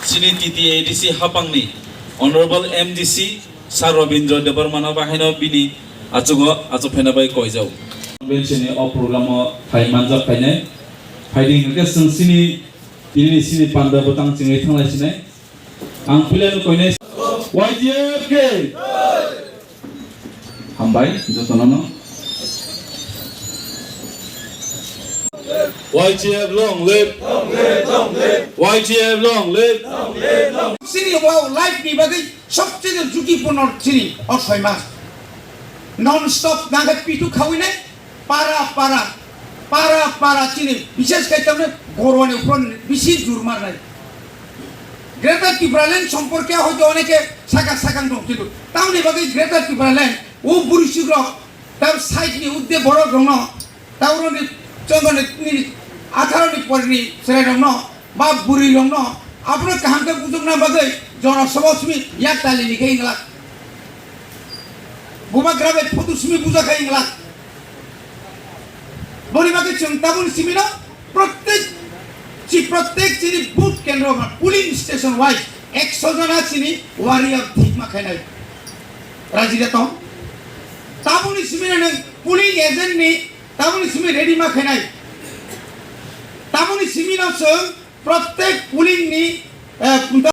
Sini TTADC Hapangni Honorable MDC Sir Robindra Debarmana Bahino Bini Acugo Acupena by Koizau. Benchini or program Hai Manza Pene hiding against Sini Sini Panda Botang Singing Angpilan Coines YGFK Hambai Jotono YGF long live, YGF long live. Sini wow life ni bagi সবচেয়ে ঝুঁকিপূর্ণ চিনি আর 6 মাস non stop নাগাদ পিটু খাওয়াইনে পারা চিনি বিশেষ করে তাহলে গরুয়ানের উপর বেশি জোর মারনাই গ্রেটার ত্রিপুরাল্যান্ড সম্পর্কে হয়তো অনেকে সাকাং দছিল তাহলে বাকি গ্রেটার ত্রিপুরাল্যান্ড ও বুড়িশুগ্র তার সাইডনি উদ্দে বড় রং তাওরনি চন্দনে 18 নি পরনি সেরা রং বা বুড়ি রং আপনার কাহামকে বুঝুক না বাকি জনসভাসমি ইয়াক তালি লিখে ইংলা বুবা গ্রামে ফতুসমি বুঝা খাই ইংলা বলিবাকে চিন্তাবন সিমিনা প্রত্যেক চিনি বুথ কেন্দ্র পুলিং স্টেশন ওয়াইজ 100 জন চিনি ওয়ারিয়ার ঠিকমা খাই নাই রাজিরা তো তাবনি সিমিনা পুলিং এজেন্ট নি তাবনি সিমি রেডি মা খাই নাই তাবনি সিমিনা প্রত্যেক পুলিং নি